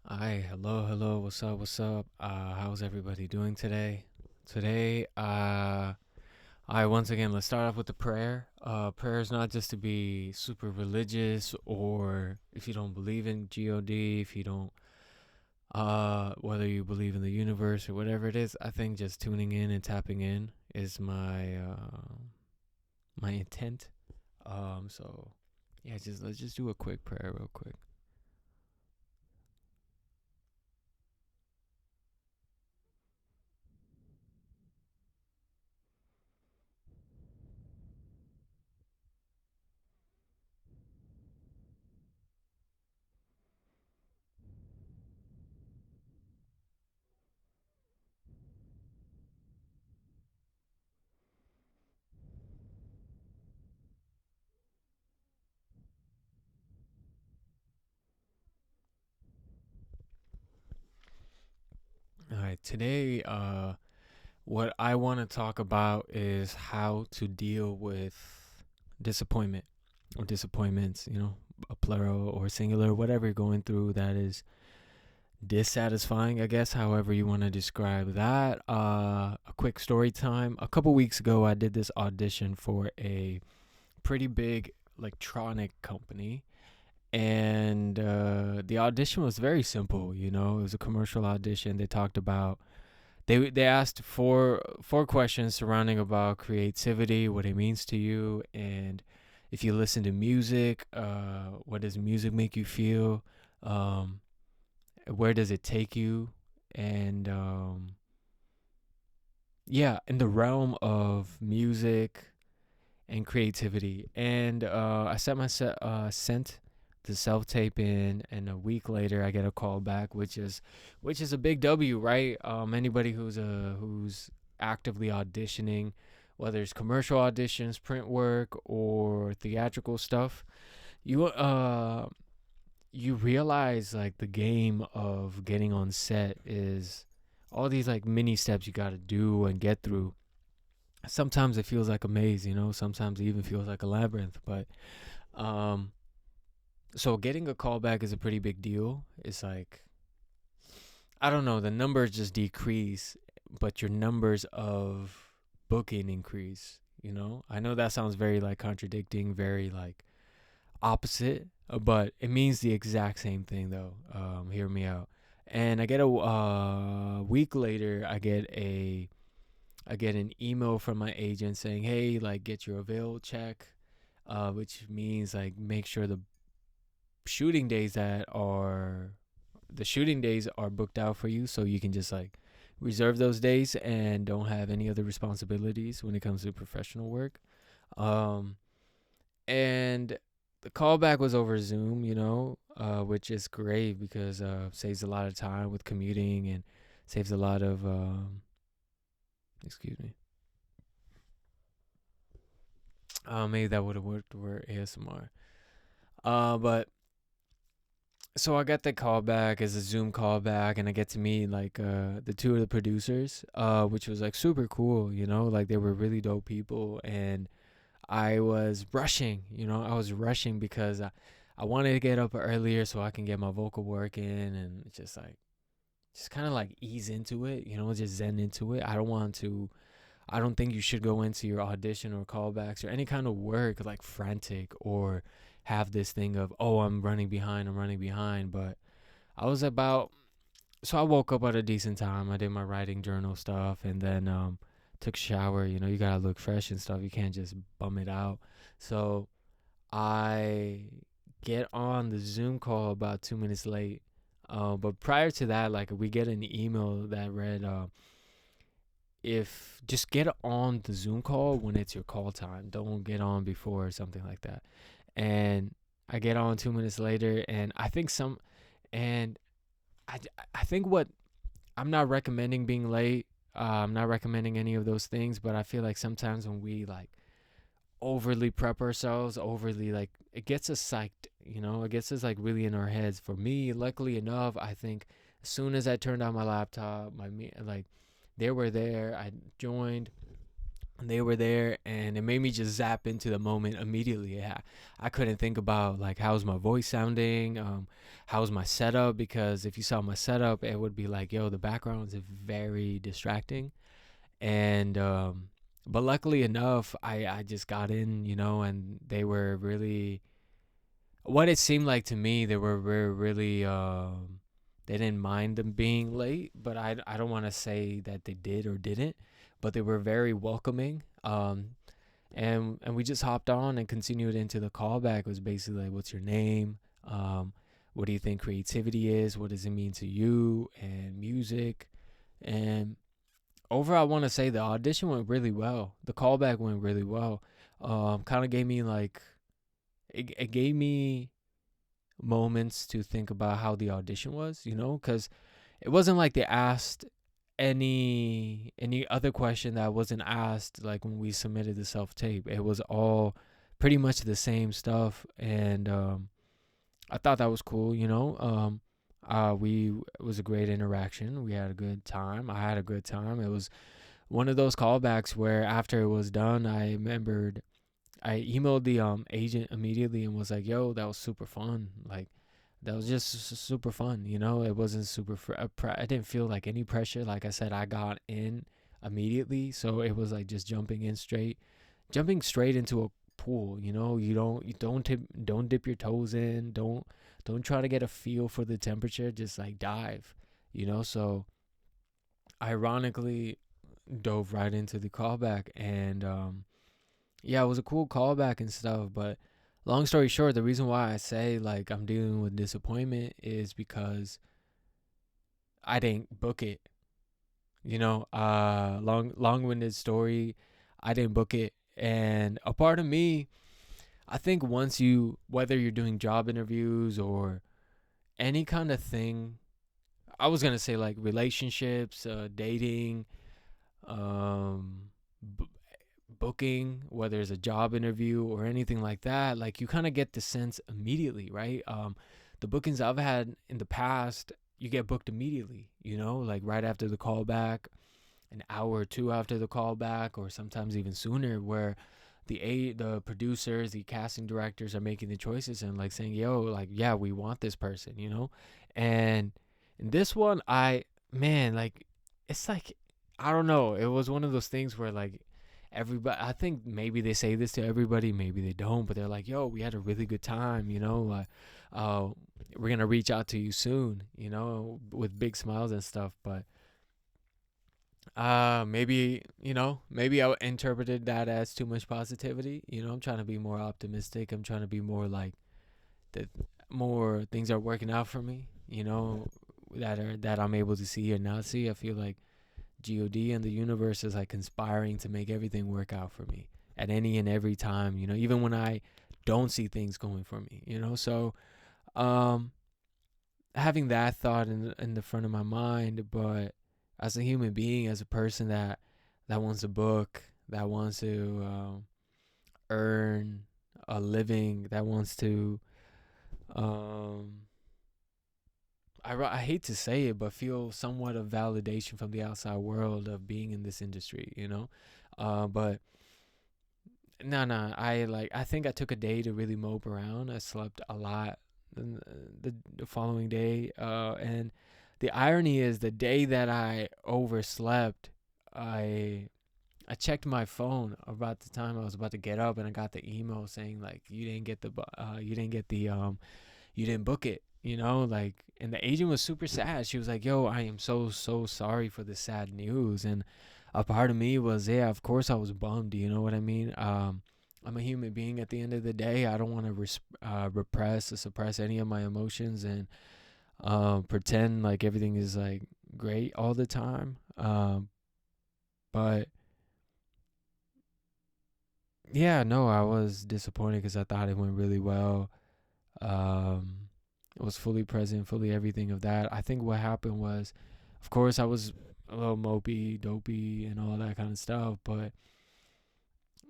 Hi, hello, what's up? How's everybody doing today? Today, I once again let's start off with the prayer. Prayer is not just to be super religious, or if you don't believe in God, if you don't, whether you believe in the universe or whatever it is. I think just tuning in and tapping in is my intent. So yeah, just let's just do a quick prayer, real quick. All right, today, what I want to talk about is how to deal with disappointment or disappointments, a plural or singular, whatever you're going through that is dissatisfying, I guess, however you want to describe that. A quick story time. A couple weeks ago, I did this audition for a pretty big electronic company. And the audition was very simple, it was a commercial audition. They talked about they asked four questions surrounding about creativity, what it means to you, and if you listen to music, what does music make you feel, um, where does it take you, and yeah, in the realm of music and creativity. And I sent the self tape in, and a week later I get a call back, which is a big W, right? Anybody who's actively auditioning, whether it's commercial auditions, print work, or theatrical stuff, you realize like the game of getting on set is all these like mini steps you got to do and get through. Sometimes it feels like a maze, sometimes it even feels like a labyrinth. But um so getting a call back is a pretty big deal. It's like, I don't know, the numbers just decrease, but your numbers of booking increase. I know that sounds very like contradicting, very like opposite, but it means the exact same thing though. Hear me out. And I get a week later, I get an email from my agent saying, "Hey, like get your avail check," which means like make sure shooting days that are the shooting days are booked out for you, so you can just like reserve those days and don't have any other responsibilities when it comes to professional work. Um, and the callback was over Zoom, which is great because saves a lot of time with commuting and saves a lot of excuse me. Maybe that would have worked for ASMR. But so I got the call back as a Zoom call back, and I get to meet like the two of the producers, which was like super cool. Like they were really dope people, and I was rushing. I was rushing because I wanted to get up earlier so I can get my vocal work in and just kind of like ease into it. Just zen into it. I don't think you should go into your audition or callbacks or any kind of work like frantic or have this thing of, oh, I'm running behind. But I was about, so I woke up at a decent time. I did my writing journal stuff, and then took a shower. You gotta look fresh and stuff. You can't just bum it out. So I get on the Zoom call about 2 minutes late. But prior to that, like we get an email that read, if just get on the Zoom call when it's your call time. Don't get on before or something like that. And I get on 2 minutes later, and and I, I think what I'm not recommending being late. I'm not recommending any of those things, but I feel like sometimes when we like overly prep ourselves, overly like it gets us psyched, it gets us like really in our heads. For me, luckily enough, I think as soon as I turned on my laptop, like they were there. I joined, They were there, and it made me just zap into the moment immediately. Yeah, I couldn't think about like how's my voice sounding, how's my setup, because if you saw my setup, it would be like, yo, the background is very distracting. And but luckily enough, I just got in, and they were really, what it seemed like to me, they were really they didn't mind them being late, but I don't want to say that they did or didn't, but they were very welcoming. And we just hopped on and continued into the callback. It was basically like, what's your name? What do you think creativity is? What does it mean to you? And music. And overall, I want to say the audition went really well. The callback went really well. Kind of gave me like, it gave me moments to think about how the audition was, because it wasn't like they asked any other question that wasn't asked like when we submitted the self tape. It was all pretty much the same stuff, and I thought that was cool. We it was a great interaction. We had a good time. I had a good time. It was one of those callbacks where after it was done, I remembered I emailed the agent immediately and was like, "Yo, that was super fun. Like, that was just super fun. It wasn't super. I didn't feel like any pressure. Like I said, I got in immediately, so it was like just jumping straight into a pool. You don't dip your toes in. Don't try to get a feel for the temperature. Just like dive. So ironically, dove right into the callback, and yeah, it was a cool callback and stuff. But long story short, the reason why I say like I'm dealing with disappointment is because I didn't book it. Long-winded story. I didn't book it, and a part of me, I think once whether you're doing job interviews or any kind of thing, I was gonna say like relationships, dating, um, b- booking, whether it's a job interview or anything like that, like you kind of get the sense immediately, right? The bookings I've had in the past, you get booked immediately, like right after the callback, an hour or two after the callback, or sometimes even sooner, where the producers, the casting directors are making the choices and like saying, yo, like, yeah, we want this person, and in this one, man, like, it's like, I don't know, it was one of those things where like everybody, I think maybe they say this to everybody, maybe they don't, but they're like, yo, we had a really good time, uh we're gonna reach out to you soon, with big smiles and stuff. But maybe I interpreted that as too much positivity. I'm trying to be more optimistic. I'm trying to be more like that, more things are working out for me, that I'm able to see or not see. I feel like God and the universe is like conspiring to make everything work out for me at any and every time, even when I don't see things going for me, so um having that thought in the front of my mind. But as a human being, as a person that wants a book, that wants to earn a living, that wants to um I hate to say it, but feel somewhat of validation from the outside world of being in this industry, but no, I think I took a day to really mope around. I slept a lot the following day, and the irony is the day that I overslept, I I checked my phone about the time I was about to get up, and I got the email saying like you didn't book it, like, and the agent was super sad. She was like, yo, I am so sorry for the sad news. And a part of me was, yeah, of course I was bummed, you know what I mean? I'm a human being at the end of the day. I don't want to repress or suppress any of my emotions and pretend like everything is like great all the time. But yeah, no, I was disappointed because I thought it went really well. Um, I was fully present, fully everything of that. I think what happened was, of course, I was a little mopey, dopey, and all that kind of stuff, but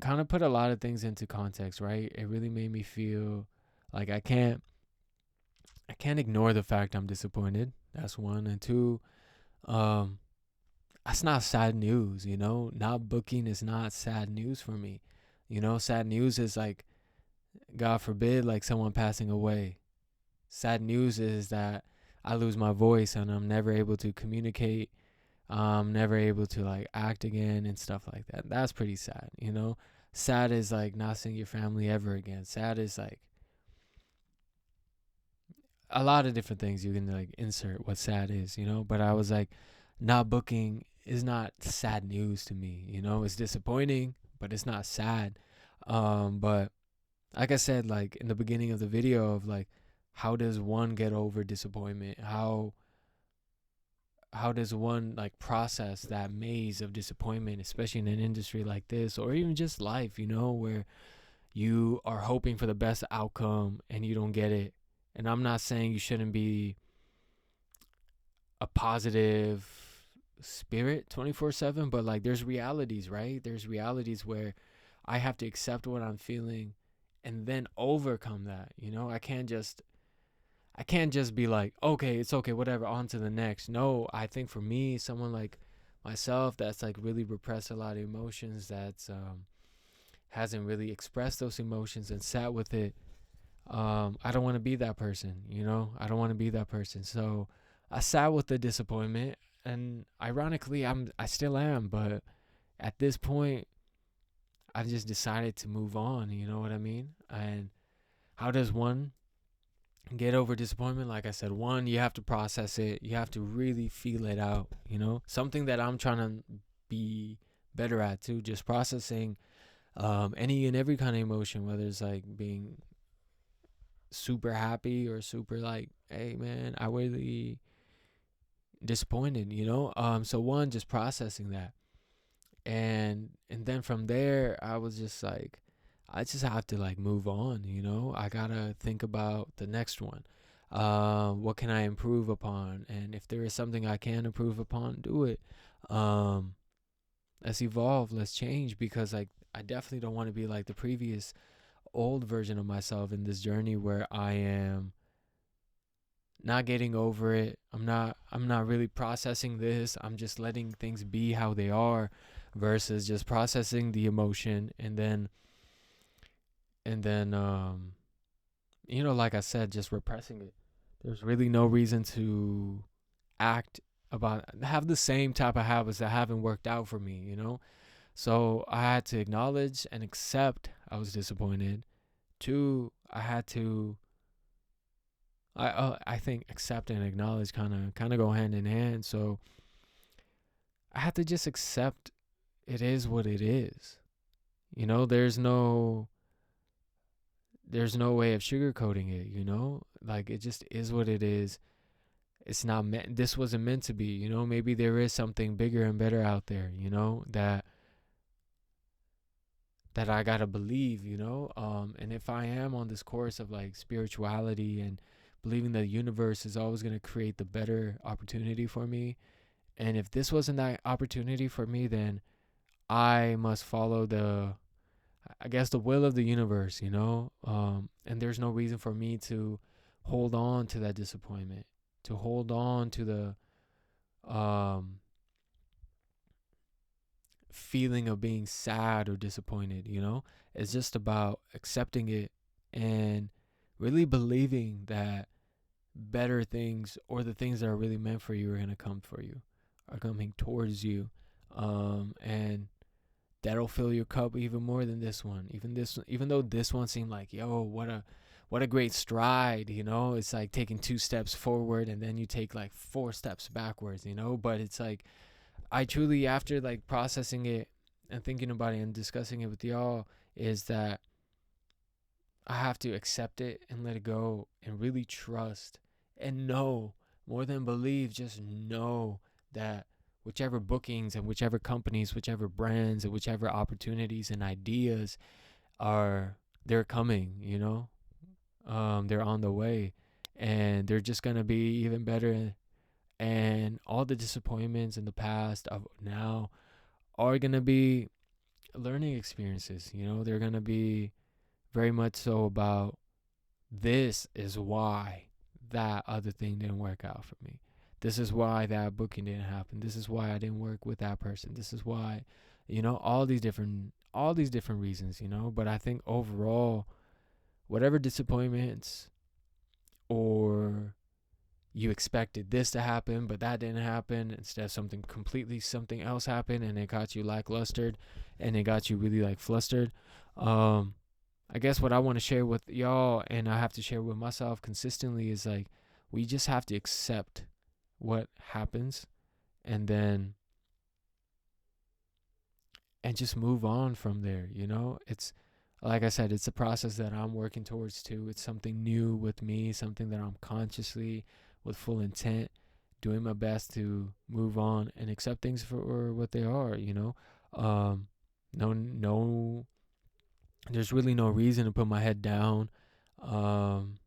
kind of put a lot of things into context, right? It really made me feel like I can't ignore the fact I'm disappointed. That's one. And two, um, that's not sad news, you know? Not booking is not sad news for me. You know, sad news is like, God forbid, like someone passing away. Sad news is that I lose my voice and I'm never able to communicate. I'm never able to like act again and stuff like that. That's pretty sad, you know? Sad is like not seeing your family ever again. Sad is like a lot of different things you can like insert what sad is, you know? But I was like, not booking is not sad news to me, you know? It's disappointing, but it's not sad. But like I said, like in the beginning of the video of like, how does one get over disappointment? How does one like process that maze of disappointment, especially in an industry like this, or even just life, you know, where you are hoping for the best outcome and you don't get it. And I'm not saying you shouldn't be a positive spirit 24/7, but like there's realities, right? There's realities where I have to accept what I'm feeling and then overcome that, you know? I can't just be like, okay, it's okay, whatever, on to the next. No, I think for me, someone like myself that's like really repressed a lot of emotions, that's hasn't really expressed those emotions and sat with it. I don't want to be that person, you know? I don't want to be that person. So I sat with the disappointment, and ironically I still am, but at this point I've just decided to move on, you know what I mean? And how does one get over disappointment? Like I said, one, you have to process it. You have to really feel it out, you know? Something that I'm trying to be better at too, just processing any and every kind of emotion, whether it's like being super happy or super like, hey man, I really disappointed, you know? So one, just processing that. And then from there I was just like, I just have to like move on, you know? I gotta think about the next one. What can I improve upon? And if there is something I can improve upon, do it. Um, let's evolve, let's change, because like I definitely don't want to be like the previous old version of myself in this journey where I am not getting over it. I'm not really processing this. I'm just letting things be how they are versus just processing the emotion and then you know, like I said, just repressing it. There's really no reason to act about have the same type of habits that haven't worked out for me, you know? So I had to acknowledge and accept I was disappointed. Two, I think accept and acknowledge kind of go hand in hand. So I had to just accept it is what it is. You know, there's no way of sugarcoating it, you know? Like it just is what it is. It's not meant this wasn't meant to be, you know? Maybe there is something bigger and better out there, you know, that I gotta believe, you know? And if I am on this course of like spirituality and believing the universe is always gonna create the better opportunity for me, and if this wasn't that opportunity for me, then I must follow I guess, the will of the universe, you know? And there's no reason for me to hold on to that disappointment, to hold on to the feeling of being sad or disappointed, you know? It's just about accepting it and really believing that better things or the things that are really meant for you are going to come for you, are coming towards you. And that'll fill your cup even more than this one. Even though this one seemed like, yo, what a great stride, you know? It's like taking 2 steps forward and then you take like 4 steps backwards, you know? But it's like I truly, after like processing it and thinking about it and discussing it with y'all, is that I have to accept it and let it go and really trust and know, more than believe, just know that whichever bookings and whichever companies, whichever brands and whichever opportunities and ideas they're coming, you know? They're on the way and they're just going to be even better. And all the disappointments in the past of now are going to be learning experiences, you know? They're going to be very much so about, this is why that other thing didn't work out for me. This is why that booking didn't happen. This is why I didn't work with that person. This is why, all these different reasons, But I think overall, whatever disappointments, or you expected this to happen, but that didn't happen. Instead, something else happened, and it got you lacklustered, and it got you really like flustered. Um, I guess what I want to share with y'all, and I have to share with myself consistently, is like we just have to accept what happens, and then and just move on from there. It's like I said, it's a process that I'm working towards too. It's something new with me, something that I'm consciously, with full intent, doing my best to move on and accept things for what they are. No, no, there's really no reason to put my head down. Um,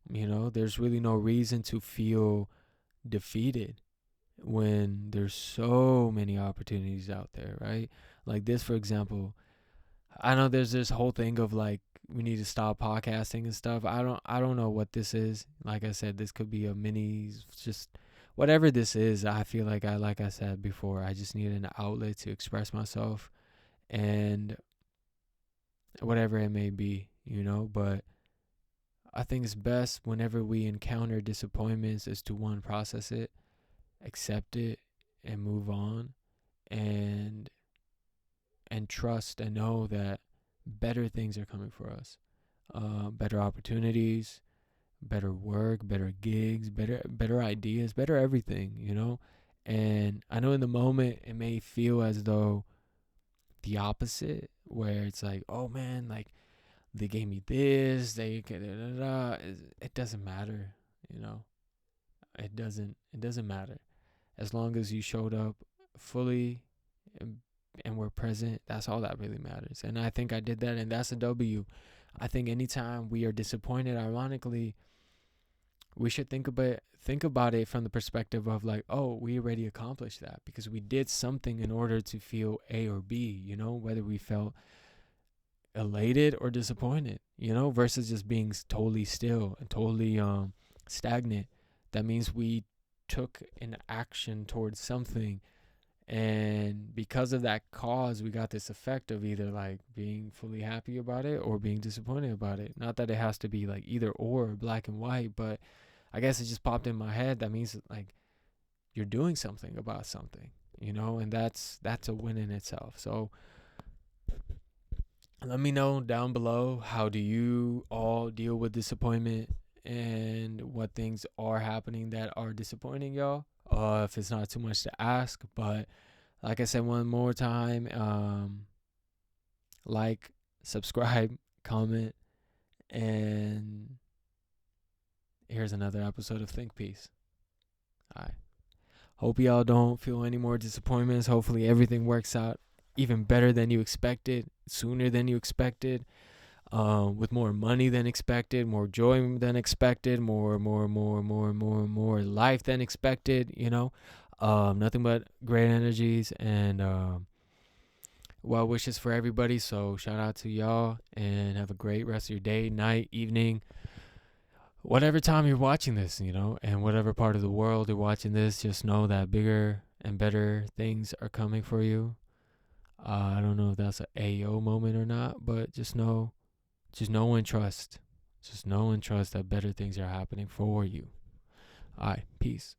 there's really no reason to feel defeated when there's so many opportunities out there, right? Like this, for example, I know there's this whole thing of like we need to stop podcasting and stuff. I don't know what this is. Like I said, this could be a mini, just whatever this is. I feel like I said before, I just need an outlet to express myself, and whatever it may be. But I think it's best whenever we encounter disappointments is to, one, process it, accept it, and move on, and trust and know that better things are coming for us. Better opportunities, better work, better gigs, better ideas, better everything. And I know in the moment it may feel as though the opposite, where it's like, oh man, like they gave me this, it doesn't matter, you know. It doesn't matter as long as you showed up fully, and were present. That's all that really matters. And I think I did that, and that's a W. I think anytime we are disappointed, ironically, we should think about it from the perspective of like, oh, we already accomplished that because we did something in order to feel A or B, whether we felt elated or disappointed, versus just being totally still and totally stagnant. That means we took an action towards something, and because of that cause, we got this effect of either like being fully happy about it or being disappointed about it. Not that it has to be like either or, black and white, but I guess it just popped in my head. That means like you're doing something about something, and that's a win in itself. So let me know down below, how do you all deal with disappointment, and what things are happening that are disappointing y'all. If it's not too much to ask, but like I said one more time, like, subscribe, comment, and here's another episode of Think Peace. All right. Hope y'all don't feel any more disappointments. Hopefully everything works out even better than you expected, sooner than you expected, with more money than expected, more joy than expected, more life than expected, nothing but great energies and well wishes for everybody. So shout out to y'all, and have a great rest of your day, night, evening, whatever time you're watching this, and whatever part of the world you're watching this. Just know that bigger and better things are coming for you. I don't know if that's an AO moment or not, but just know and trust. Just know and trust that better things are happening for you. All right, peace.